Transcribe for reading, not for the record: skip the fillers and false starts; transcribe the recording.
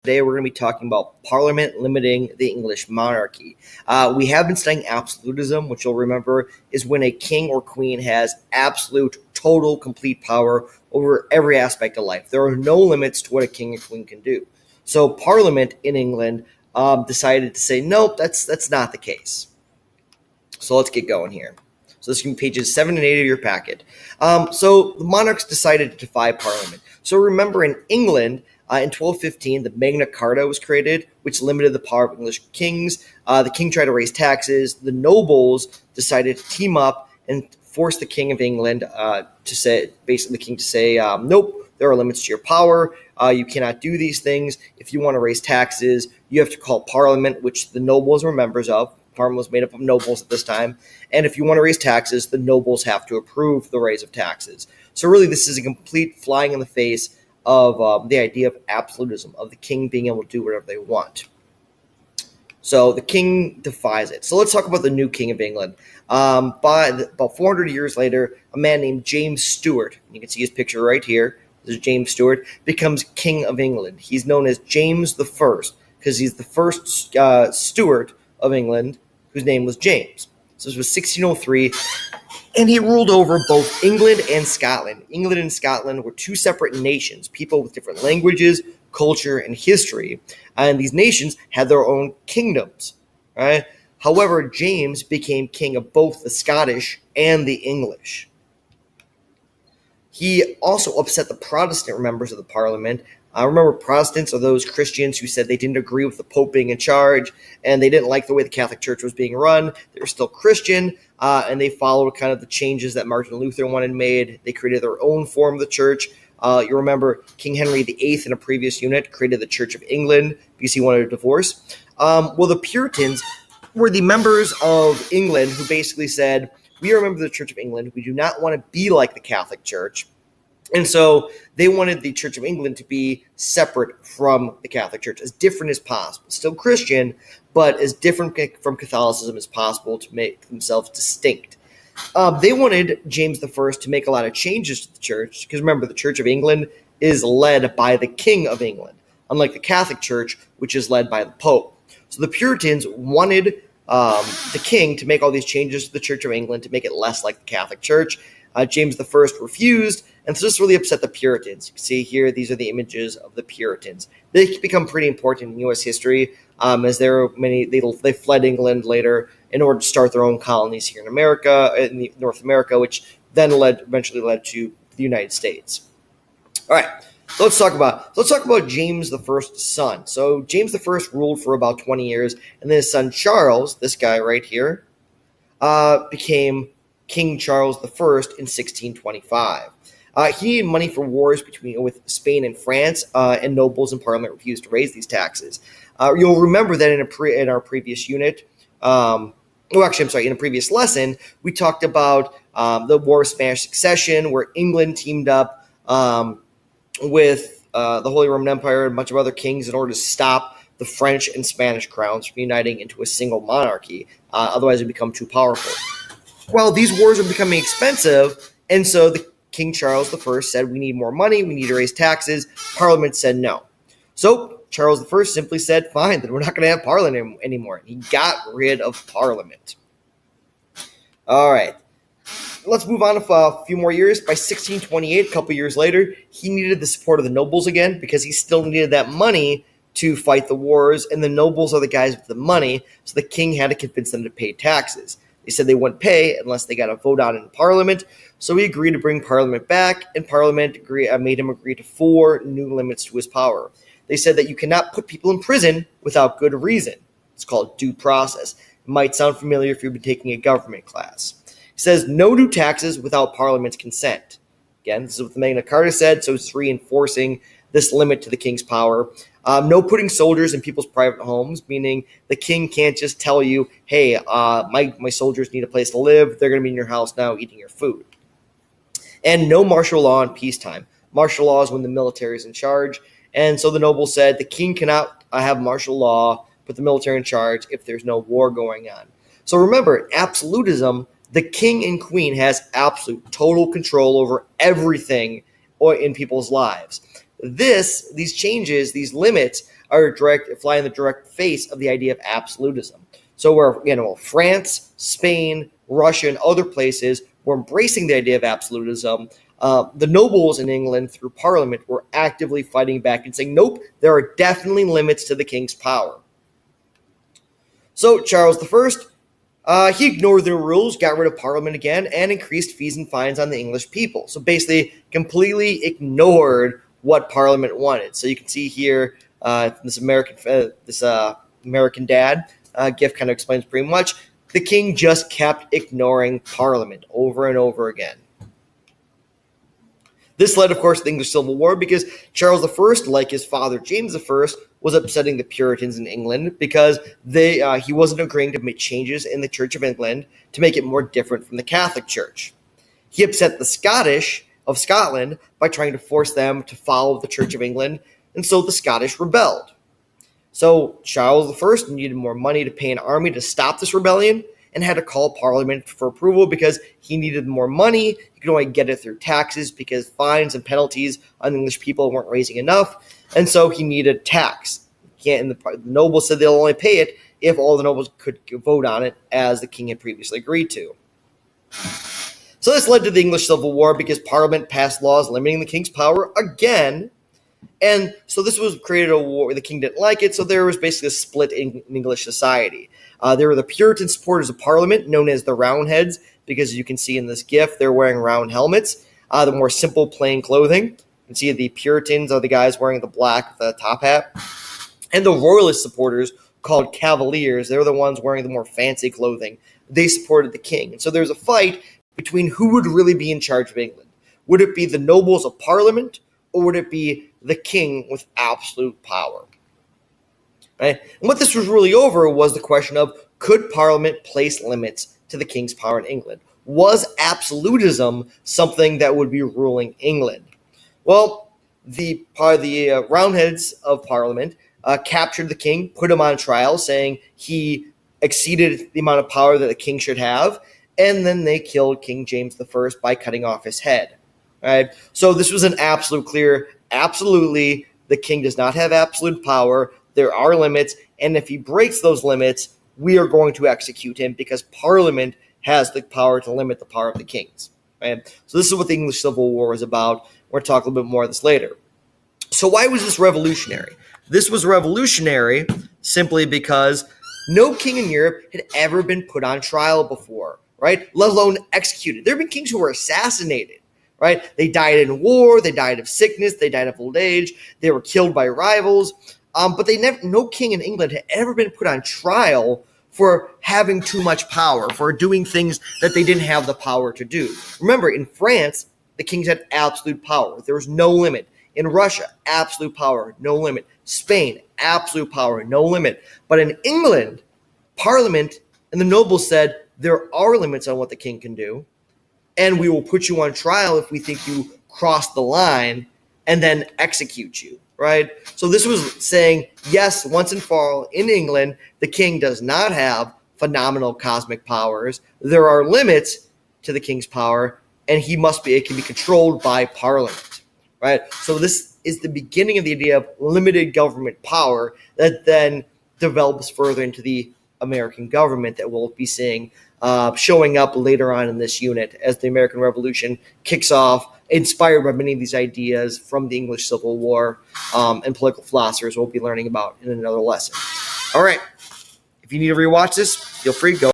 Today, we're going to be talking about Parliament limiting the English monarchy. We have been studying absolutism, which you'll remember is when a king or queen has absolute, total, complete power over every aspect of life. There are no limits to what a king or queen can do. So, Parliament in England decided to say, nope, that's not the case. So, let's get going here. So, this can be pages 7 and 8 of your packet. So, the monarchs decided to defy Parliament. So, remember in England, in 1215, the Magna Carta was created, which limited the power of English kings. The king tried to raise taxes. The nobles decided to team up and force the King of England to say, basically, the king to say, nope, there are limits to your power. You cannot do these things. If you want to raise taxes, you have to call Parliament, which the nobles were members of. Parliament was made up of nobles at this time. And if you want to raise taxes, the nobles have to approve the raise of taxes. So really, this is a complete flying in the face of the idea of absolutism, of the king being able to do whatever they want. So the king defies it. So let's talk about the new king of England. About 400 years later, a man named James Stuart, you can see his picture right here, this is James Stuart, becomes king of England. He's known as James the First because he's the first Stuart of England whose name was James. So this was 1603. And he ruled over both England and Scotland. England and Scotland were two separate nations, people with different languages, culture, and history. And these nations had their own kingdoms. Right? However, James became king of both the Scottish and the English. He also upset the Protestant members of the Parliament. Remember, Protestants are those Christians who said they didn't agree with the Pope being in charge, and they didn't like the way the Catholic Church was being run. They were still Christian, and they followed kind of the changes that Martin Luther wanted made. They created their own form of the church. You remember King Henry VIII in a previous unit created the Church of England because he wanted a divorce. Well, the Puritans were the members of England who basically said, we are members of the Church of England. We do not want to be like the Catholic Church. And so they wanted the Church of England to be separate from the Catholic Church, as different as possible. Still Christian, but as different from Catholicism as possible to make themselves distinct. They wanted James I to make a lot of changes to the church, because remember, the Church of England is led by the King of England, unlike the Catholic Church, which is led by the Pope. So the Puritans wanted the king to make all these changes to the Church of England to make it less like the Catholic Church. James I refused, and so this really upset the Puritans. You can see here, these are the images of the Puritans. They become pretty important in U.S. history, as there are many. They fled England later in order to start their own colonies here in America, in North America, which then eventually led to the United States. All right, so let's talk about James I's son. So James I ruled for about 20 years, and then his son Charles, this guy right here, became King Charles I in 1625. He needed money for wars with Spain and France, and nobles and Parliament refused to raise these taxes. You'll remember that in our previous unit, in a previous lesson, we talked about the War of Spanish Succession, where England teamed up with the Holy Roman Empire and a bunch of other kings in order to stop the French and Spanish crowns from uniting into a single monarchy. Otherwise, it would become too powerful. Well, these wars are becoming expensive, and so the King Charles I said, we need more money, we need to raise taxes. Parliament said no. So Charles I simply said, fine, then we're not going to have Parliament anymore. He got rid of Parliament. All right. Let's move on a few more years. By 1628, a couple years later, he needed the support of the nobles again because he still needed that money to fight the wars, and the nobles are the guys with the money, so the king had to convince them to pay taxes. They said they wouldn't pay unless they got a vote on in Parliament, so he agreed to bring Parliament back, and Parliament made him agree to 4 new limits to his power. They said that you cannot put people in prison without good reason. It's called due process. It might sound familiar if you've been taking a government class. It says no new taxes without Parliament's consent. Again, this is what the Magna Carta said, so it's reinforcing this limit to the king's power. No putting soldiers in people's private homes, meaning the king can't just tell you, hey, my soldiers need a place to live. They're going to be in your house now eating your food. And no martial law in peacetime. Martial law is when the military is in charge. And so the nobles said the king cannot have martial law, put the military in charge if there's no war going on. So remember, absolutism, the king and queen has absolute total control over everything in people's lives. these changes, these limits fly in the direct face of the idea of absolutism. So where France, Spain, Russia, and other places were embracing the idea of absolutism, the nobles in England through Parliament were actively fighting back and saying, nope, there are definitely limits to the king's power. So Charles I, he ignored the rules, got rid of Parliament again, and increased fees and fines on the English people. So basically completely ignored what Parliament wanted. So you can see here this American Dad gift kind of explains pretty much. The king just kept ignoring Parliament over and over again. This led, of course, to the English Civil War because Charles I, like his father James I, was upsetting the Puritans in England because he wasn't agreeing to make changes in the Church of England to make it more different from the Catholic Church. He upset the Scottish of Scotland by trying to force them to follow the Church of England, and so the Scottish rebelled. So Charles I needed more money to pay an army to stop this rebellion and had to call Parliament for approval because he needed more money. He could only get it through taxes because fines and penalties on English people weren't raising enough, and so he needed tax. The nobles said they'll only pay it if all the nobles could vote on it, as the king had previously agreed to. So this led to the English Civil War because Parliament passed laws limiting the king's power again. And so this was created a war where the king didn't like it, so there was basically a split in English society. There were the Puritan supporters of Parliament, known as the Roundheads, because as you can see in this GIF, they're wearing round helmets, the more simple, plain clothing. You can see the Puritans are the guys wearing the black with the top hat. And the Royalist supporters, called Cavaliers, they're the ones wearing the more fancy clothing. They supported the king. And so there's a fight between who would really be in charge of England. Would it be the nobles of Parliament, or would it be the king with absolute power? Right? And what this was really over was the question of, could Parliament place limits to the king's power in England? Was absolutism something that would be ruling England? Well, the Roundheads of Parliament captured the king, put him on trial, saying he exceeded the amount of power that the king should have, and then they killed King James I by cutting off his head. Right? So this was an absolutely, the king does not have absolute power. There are limits, and if he breaks those limits, we are going to execute him because Parliament has the power to limit the power of the kings. Right? So this is what the English Civil War was about. We're going to talk a little bit more of this later. So why was this revolutionary? This was revolutionary simply because no king in Europe had ever been put on trial before, right? Let alone executed. There have been kings who were assassinated. Right? They died in war, they died of sickness, they died of old age, they were killed by rivals, but no king in England had ever been put on trial for having too much power, for doing things that they didn't have the power to do. Remember, in France, the kings had absolute power. There was no limit. In Russia, absolute power, no limit. Spain, absolute power, no limit. But in England, Parliament and the nobles said there are limits on what the king can do, and we will put you on trial if we think you crossed the line and then execute you, right? So this was saying, yes, once and for all, in England, the king does not have phenomenal cosmic powers. There are limits to the king's power, and it can be controlled by Parliament, right? So this is the beginning of the idea of limited government power that then develops further into the American government that we'll be seeing showing up later on in this unit as the American Revolution kicks off, inspired by many of these ideas from the English Civil War and political philosophers we'll be learning about in another lesson. All right. If you need to rewatch this, feel free to go.